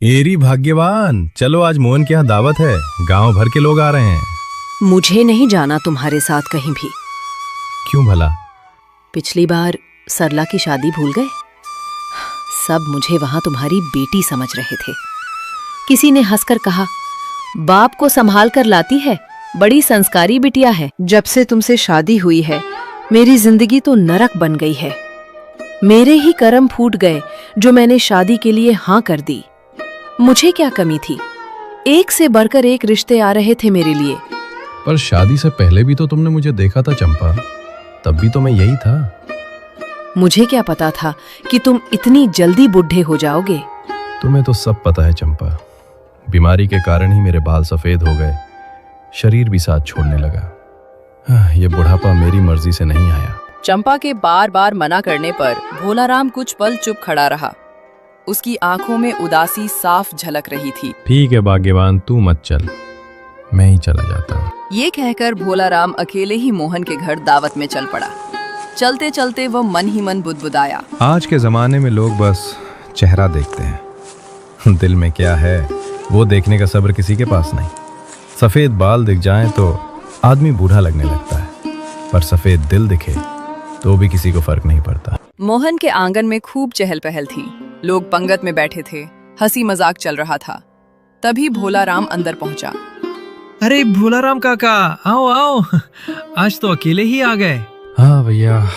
एरी भाग्यवान, चलो आज मोहन के यहाँ दावत है, गांव भर के लोग आ रहे हैं। मुझे नहीं जाना तुम्हारे साथ कहीं भी। क्यों भला? पिछली बार सरला की शादी भूल गए? सब मुझे वहां तुम्हारी बेटी समझ रहे थे। किसी ने हंसकर कहा, बाप को संभाल कर लाती है, बड़ी संस्कारी बिटिया है। जब से तुमसे शादी हुई है मेरी जिंदगी तो नरक बन गई है। मेरे ही कर्म फूट गए जो मैंने शादी के लिए हाँ कर दी। मुझे क्या कमी थी? एक से बढ़कर एक रिश्ते आ रहे थे मेरे लिए। पर शादी से पहले भी तो तुमने मुझे देखा था चंपा, तब भी तो मैं यही था। मुझे क्या पता था कि तुम इतनी जल्दी बुढ़े हो जाओगे। तुम्हें तो सब पता है चंपा, बीमारी के कारण ही मेरे बाल सफेद हो गए, शरीर भी साथ छोड़ने लगा। ये बुढ़ापा मेरी मर्जी से नहीं आया। चंपा के बार बार मना करने पर भोलाराम कुछ पल चुप खड़ा रहा। उसकी आंखों में उदासी साफ झलक रही थी। ठीक है भाग्यवान, तू मत चल, मैं ही चला जाता हूँ। ये कहकर भोलाराम अकेले ही मोहन के घर दावत में चल पड़ा। चलते चलते वह मन ही मन बुदबुदाया। आज के जमाने में लोग बस चेहरा देखते हैं, दिल में क्या है वो देखने का सब्र किसी के पास नहीं। सफेद बाल दिख जाएं तो आदमी बूढ़ा लगने लगता है, पर सफेद दिल दिखे तो भी किसी को फर्क नहीं पड़ता। मोहन के आंगन में खूब चहल पहल थी। लोग पंगत में बैठे थे, हंसी मजाक चल रहा था। तभी भोलाराम अंदर पहुंचा। अरे भोलाराम काका, आओ आओ, आज तो अकेले ही आ गए। हाँ भैया,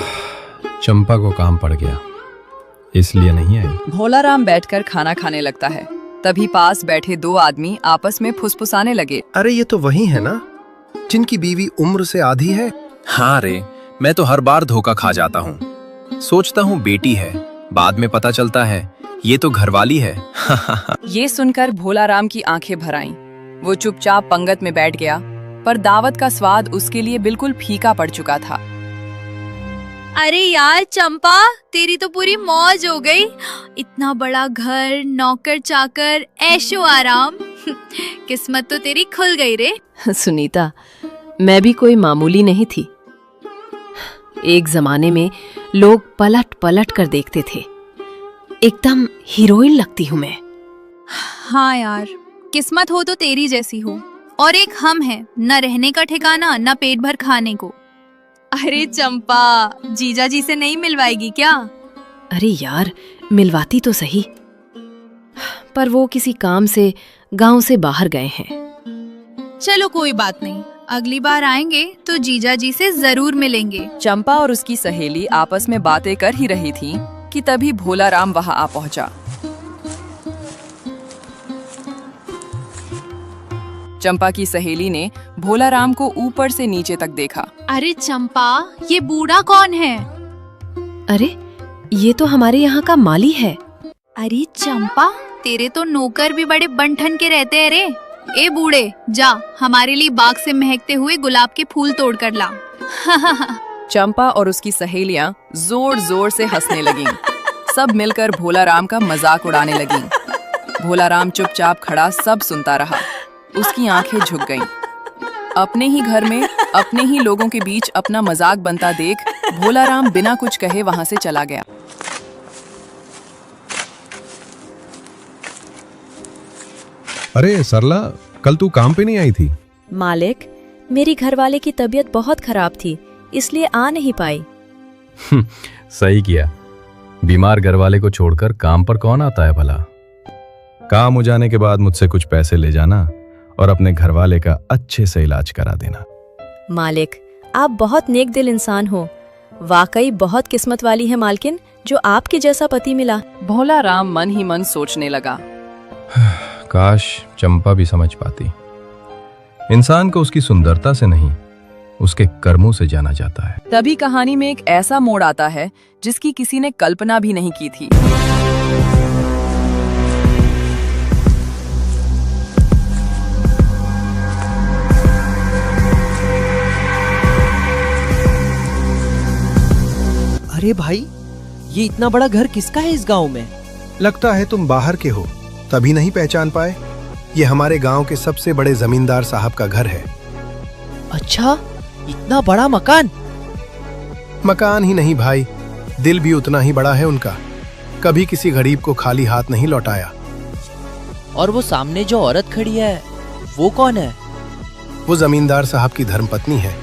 चंपा को काम पड़ गया इसलिए नहीं आई। भोलाराम बैठकर खाना खाने लगता है। तभी पास बैठे दो आदमी आपस में फुसफुसाने लगे। अरे ये तो वही है ना जिनकी बीवी उम्र से आधी है। हाँ रे, मैं तो हर बार धोखा खा जाता हूँ। सोचता हूँ बेटी है, बाद में पता चलता है ये तो घरवाली है। ये सुनकर भोलाराम की आंखें भर आईं। वो चुपचाप पंगत में बैठ गया, पर दावत का स्वाद उसके लिए बिल्कुल फीका पड़ चुका था। अरे यार चंपा, तेरी तो पूरी मौज हो गई। इतना बड़ा घर, नौकर चाकर, ऐशो आराम। किस्मत तो तेरी खुल गई रे। सुनीता, मैं भी कोई मामूली नहीं थी। एक जमाने में लोग पलट पलट कर देखते थे। एकदम हीरोइन लगती हूँ मैं। हाँ यार, किस्मत हो तो तेरी जैसी हो। और एक हम हैं, न रहने का ठिकाना न पेट भर खाने को। अरे चंपा, जीजा जी से नहीं मिलवाएगी क्या? अरे यार, मिलवाती तो सही, पर वो किसी काम से गांव से बाहर गए हैं। चलो कोई बात नहीं, अगली बार आएंगे तो जीजा जी से जरूर मिलेंगे। चंपा और उसकी सहेली आपस में बातें कर ही रही थी कि तभी भोलाराम वहां आ पहुंचा। चंपा की सहेली ने भोलाराम को ऊपर से नीचे तक देखा। अरे चंपा, ये बूढ़ा कौन है? अरे ये तो हमारे यहाँ का माली है। अरे चंपा, तेरे तो नौकर भी बड़े बनठन के रहते हैं रे। ए बूढ़े, जा हमारे लिए बाग से महकते हुए गुलाब के फूल तोड़ कर ला। चंपा और उसकी सहेलियां जोर जोर से हंसने लगीं। सब मिलकर भोलाराम का मजाक उड़ाने लगीं। भोलाराम चुपचाप खड़ा सब सुनता रहा। उसकी आंखें झुक गईं। अपने ही घर में अपने ही लोगों के बीच अपना मजाक बनता देख भोलाराम बिना कुछ कहे वहां से चला गया। अरे सरला, कल तू काम पे नहीं आई थी? मालिक, मेरी घरवाले की तबीयत बहुत खराब थी, इसलिए आ नहीं पाई। सही किया, बीमार घरवाले को छोड़कर काम पर कौन आता है भला। काम हो जाने के बाद मुझसे कुछ पैसे ले जाना और अपने घरवाले का अच्छे से इलाज करा देना। मालिक, आप बहुत नेक दिल इंसान हो। वाकई बहुत किस्मत वाली है मालकिन, जो आपके जैसा पति मिला। भोलाराम मन ही मन सोचने लगा। काश चंपा भी समझ पाती। इंसान को उसकी सुंदरता से नहीं, उसके कर्मों से जाना जाता है। तभी कहानी में एक ऐसा मोड़ आता है जिसकी किसी ने कल्पना भी नहीं की थी। अरे भाई, ये इतना बड़ा घर किसका है इस गांव में? लगता है तुम बाहर के हो, तभी नहीं पहचान पाए। ये हमारे गांव के सबसे बड़े जमींदार साहब का घर है। अच्छा, इतना बड़ा मकान? मकान ही नहीं भाई, दिल भी उतना ही बड़ा है उनका। कभी किसी गरीब को खाली हाथ नहीं लौटाया। और वो सामने जो औरत खड़ी है वो कौन है? वो जमींदार साहब की धर्मपत्नी है।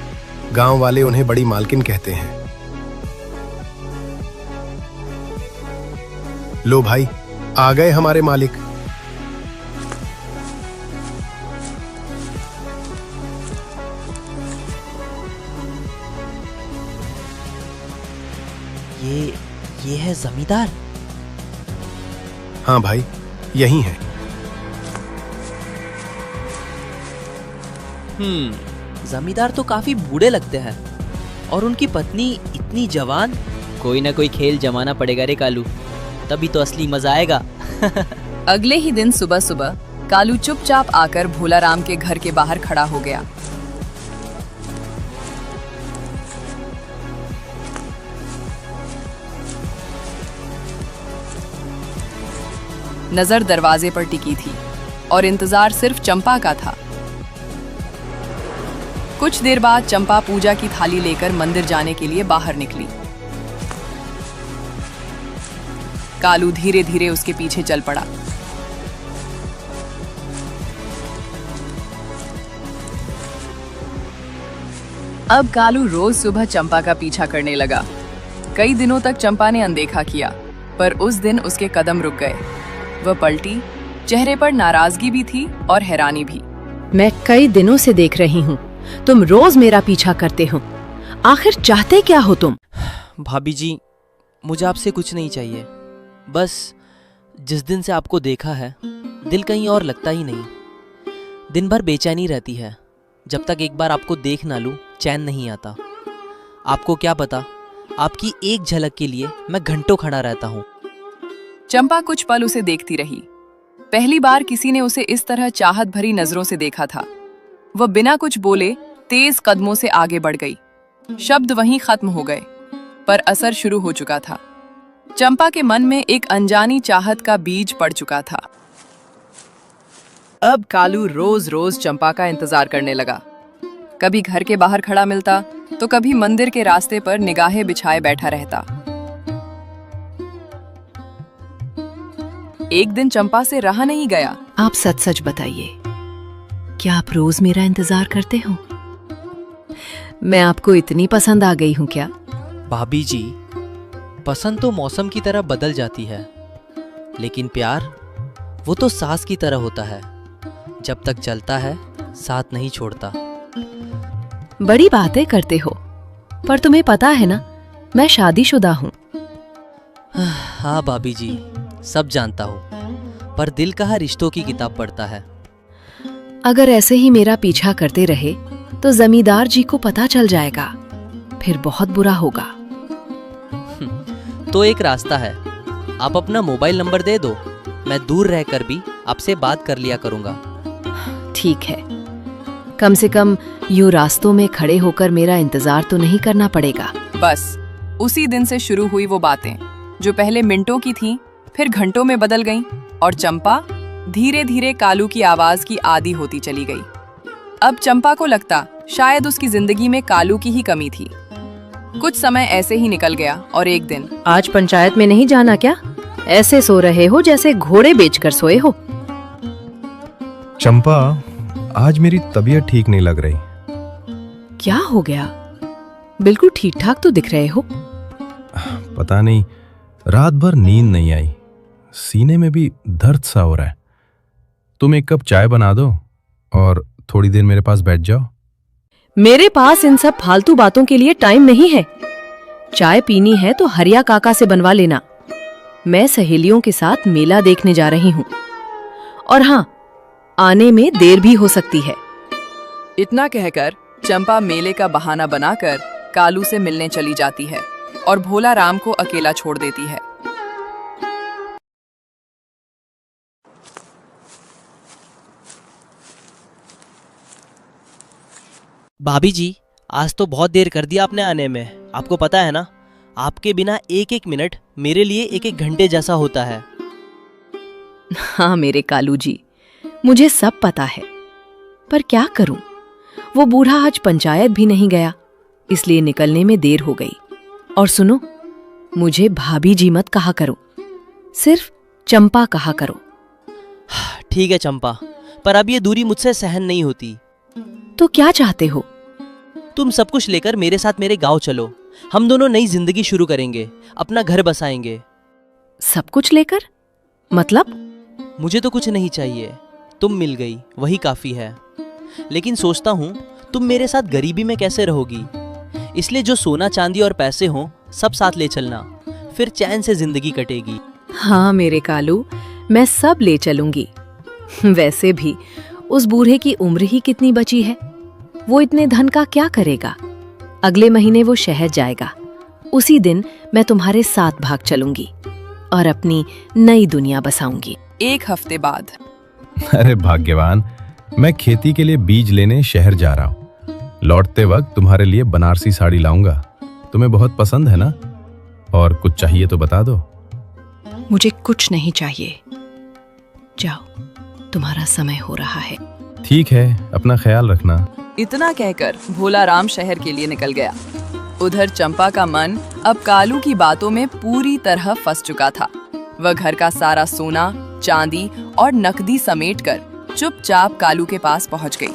गांव वाले उन्हें बड़ी मालकिन कहते हैं। लो भाई, आ गए हमारे मालिक। ये है जमींदार? हाँ भाई, यही है। जमींदार तो काफी बूढ़े लगते हैं और उनकी पत्नी इतनी जवान। कोई ना कोई खेल जमाना पड़ेगा रे कालू, तभी तो असली मजा आएगा। अगले ही दिन सुबह सुबह कालू चुपचाप आकर भोलाराम के घर के बाहर खड़ा हो गया। नजर दरवाजे पर टिकी थी और इंतजार सिर्फ चंपा का था। कुछ देर बाद चंपा पूजा की थाली लेकर मंदिर जाने के लिए बाहर निकली। कालू धीरे धीरे उसके पीछे चल पड़ा। अब कालू रोज सुबह चंपा का पीछा करने लगा। कई दिनों तक चंपा ने अनदेखा किया, पर उस दिन उसके कदम रुक गए। वह पलटी, चेहरे पर नाराजगी भी थी और हैरानी भी। मैं कई दिनों से देख रही हूँ, तुम रोज मेरा पीछा करते हो। आखिर चाहते क्या हो तुम? भाभी जी, मुझे आपसे कुछ नहीं चाहिए। बस जिस दिन से आपको देखा है, दिल कहीं और लगता ही नहीं। दिन भर बेचैनी रहती है। जब तक एक बार आपको देख ना लूं, चैन नहीं आता। आपको क्या पता, आपकी एक झलक के लिए मैं घंटों खड़ा रहता हूँ। चंपा कुछ पल उसे देखती रही। पहली बार किसी ने उसे इस तरह चाहत भरी नजरों से देखा था। वह बिना कुछ बोले तेज कदमों से आगे बढ़ गई। शब्द वहीं खत्म हो गए, पर असर शुरू हो चुका था। चंपा के मन में एक अनजानी चाहत का बीज पड़ चुका था। अब कालू रोज रोज चंपा का इंतजार करने लगा। कभी घर के बाहर खड़ा मिलता, तो कभी मंदिर के रास्ते पर निगाहें बिछाए बैठा रहता। एक दिन चंपा से रहा नहीं गया। आप सच सच बताइए, क्या आप रोज मेरा इंतजार करते हो? मैं आपको इतनी पसंद आ गई हूँ क्या? भाभी जी, पसंद तो मौसम की तरह बदल जाती है, लेकिन प्यार वो तो सांस की तरह होता है। जब तक चलता है, साथ नहीं छोड़ता। बड़ी बातें करते हो, पर तुम्हें पता है ना, मैं शादीशुदा हूँ। हाँ भाभी जी, सब जानता हूँ, पर दिल कहाँ रिश्तों की किताब पढ़ता है। अगर ऐसे ही मेरा पीछा करते रहे तो जमींदार जी को पता चल जाएगा, फिर बहुत बुरा होगा। तो एक रास्ता है, आप अपना मोबाइल नंबर दे दो, मैं दूर रहकर भी आपसे बात कर लिया करूंगा। ठीक है, कम से कम यूं रास्तों में खड़े होकर मेरा इंतजार तो नहीं करना पड़ेगा। बस उसी दिन से शुरू हुई वो बातें, जो पहले मिनटों की थीं, फिर घंटों में बदल गईं, और चंपा धीरे धीरे कालू की आवाज की आदी होती चली गई। अब चंपा को लगता शायद उसकी जिंदगी में कालू की ही कमी थी। कुछ समय ऐसे ही निकल गया और एक दिन, आज पंचायत में नहीं जाना क्या? ऐसे सो रहे हो जैसे घोड़े बेचकर सोए हो। चंपा, आज मेरी तबीयत ठीक नहीं लग रही। क्या हो गया? बिल्कुल ठीक ठाक तो दिख रहे हो। पता नहीं, रात भर नींद नहीं आई, सीने में भी दर्द सा हो रहा है। तुम एक कप चाय बना दो और थोड़ी देर मेरे पास बैठ जाओ। मेरे पास इन सब फालतू बातों के लिए टाइम नहीं है। चाय पीनी है तो हरिया काका से बनवा लेना। मैं सहेलियों के साथ मेला देखने जा रही हूँ, और हाँ, आने में देर भी हो सकती है। इतना कहकर चंपा मेले का बहाना बनाकर कालू से मिलने चली जाती है और भोलाराम को अकेला छोड़ देती है। भाभी जी, आज तो बहुत देर कर दिया आपने आने में। आपको पता है ना, आपके बिना एक एक मिनट मेरे लिए एक एक घंटे जैसा होता है। हाँ मेरे कालू जी, मुझे सब पता है, पर क्या करूं, वो बूढ़ा आज पंचायत भी नहीं गया, इसलिए निकलने में देर हो गई। और सुनो, मुझे भाभी जी मत कहा करो, सिर्फ चंपा कहा करो। ठीक है चंपा, पर अब ये दूरी मुझसे सहन नहीं होती। तो क्या चाहते हो? तुम सब कुछ लेकर मेरे साथ मेरे गांव चलो। हम दोनों नई जिंदगी शुरू करेंगे, अपना घर बसाएंगे। सब कुछ लेकर? मतलब? मुझे तो कुछ नहीं चाहिए, तुम मिल गई वही काफी है। लेकिन सोचता हूँ तुम मेरे साथ गरीबी में कैसे रहोगी, इसलिए जो सोना चांदी और पैसे हों सब साथ ले चलना, फिर चैन से जिंदगी कटेगी। हाँ मेरे कालू, मैं सब ले चलूंगी। वैसे भी उस बूढ़े की उम्र ही कितनी बची है, वो इतने धन का क्या करेगा? अगले महीने वो शहर जाएगा, उसी दिन मैं तुम्हारे साथ भाग चलूंगी और अपनी नई दुनिया बसाऊंगी। 1 हफ्ते बाद। अरे भाग्यवान, मैं खेती के लिए बीज लेने शहर जा रहा हूँ। लौटते वक्त तुम्हारे लिए बनारसी साड़ी लाऊंगा, तुम्हें बहुत पसंद है ना? और कुछ चाहिए तो बता दो। मुझे कुछ नहीं चाहिए, जाओ, तुम्हारा समय हो रहा है। ठीक है, अपना ख्याल रखना। इतना कहकर भोला राम शहर के लिए निकल गया। उधर चंपा का मन अब कालू की बातों में पूरी तरह फंस चुका था। वह घर का सारा सोना, चांदी और नकदी समेटकर चुपचाप कालू के पास पहुंच गई।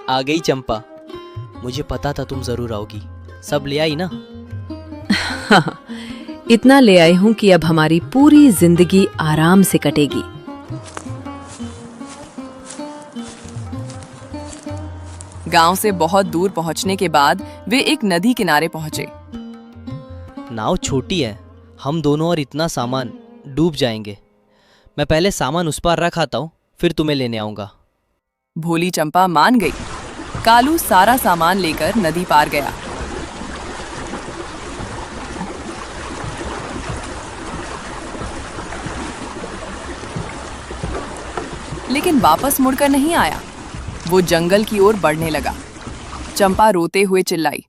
आ गई चंपा, मुझे पता था तुम जरूर आओगी। सब ले आई ना? इतना ले आई हूं कि अब हमारी पूरी जिंदगी आराम से कटेगी। गांव से बहुत दूर पहुंचने के बाद वे एक नदी किनारे पहुंचे। नाव छोटी है, हम दोनों और इतना सामान डूब जाएंगे। मैं पहले सामान उस पार रख आता हूँ, फिर तुम्हें लेने आऊंगा। भोली चंपा मान गई। कालू सारा सामान लेकर नदी पार गया। लेकिन वापस मुड़कर नहीं आया। वो जंगल की ओर बढ़ने लगा। चंपा रोते हुए चिल्लाई,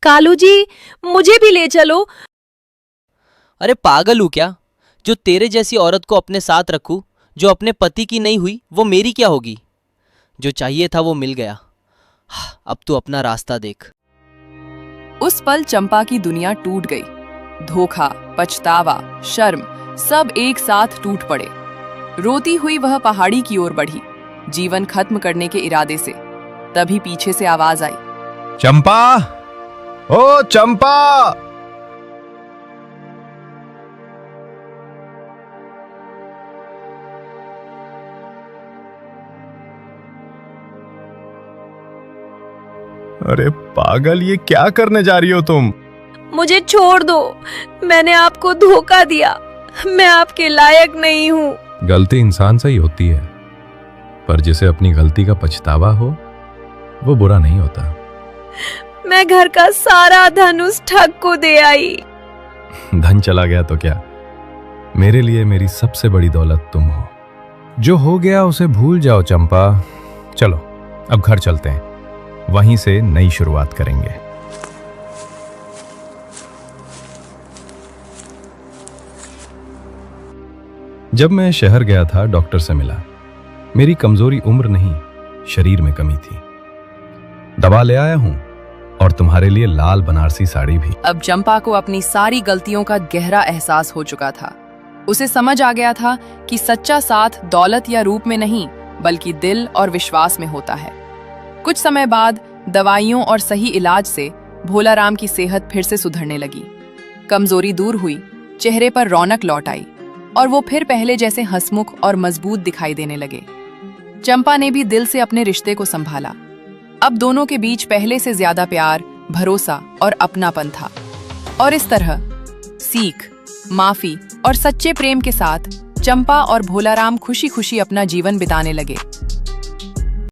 कालू जी, मुझे भी ले चलो। अरे पागल हूँ क्या? जो तेरे जैसी औरत को अपने साथ रखूं, जो अपने पति की नहीं हुई, वो मेरी क्या होगी? जो चाहिए था वो मिल गया, अब तू अपना रास्ता देख। उस पल चंपा की दुनिया टूट गई। धोखा, पछतावा, शर्म सब एक साथ टूट पड़े। रोती हुई वह पहाड़ी की ओर बढ़ी, जीवन खत्म करने के इरादे से। तभी पीछे से आवाज आई, चंपा, ओ चंपा! अरे पागल, ये क्या करने जा रही हो तुम? मुझे छोड़ दो, मैंने आपको धोखा दिया, मैं आपके लायक नहीं हूँ। गलती इंसान से ही होती है, पर जिसे अपनी गलती का पछतावा हो वो बुरा नहीं होता। मैं घर का सारा धन उस ठग को दे आई। धन चला गया तो क्या, मेरे लिए मेरी सबसे बड़ी दौलत तुम हो। जो हो गया उसे भूल जाओ चंपा। चलो अब घर चलते हैं, वहीं से नई शुरुआत करेंगे। जब मैं शहर गया था, डॉक्टर से मिला। मेरी कमजोरी उम्र नहीं, शरीर में कमी थी। दवा ले आया हूं और तुम्हारे लिए लाल बनारसी साड़ी भी। अब चंपा को अपनी सारी गलतियों का गहरा एहसास हो चुका था। उसे समझ आ गया था कि सच्चा साथ दौलत या रूप में नहीं, बल्कि दिल और विश्वास में होता है। कुछ समय बाद दवाइयों और सही इलाज से भोला राम की सेहत फिर से सुधरने लगी। कमजोरी दूर हुई, चेहरे पर रौनक लौट आई और वो फिर पहले जैसे हंसमुख और मजबूत दिखाई देने लगे। चंपा ने भी दिल से अपने रिश्ते को संभाला। अब दोनों के बीच पहले से ज्यादा प्यार, भरोसा और अपनापन था। और इस तरह सीख, माफी और सच्चे प्रेम के साथ चंपा और भोला राम खुशी खुशी अपना जीवन बिताने लगे।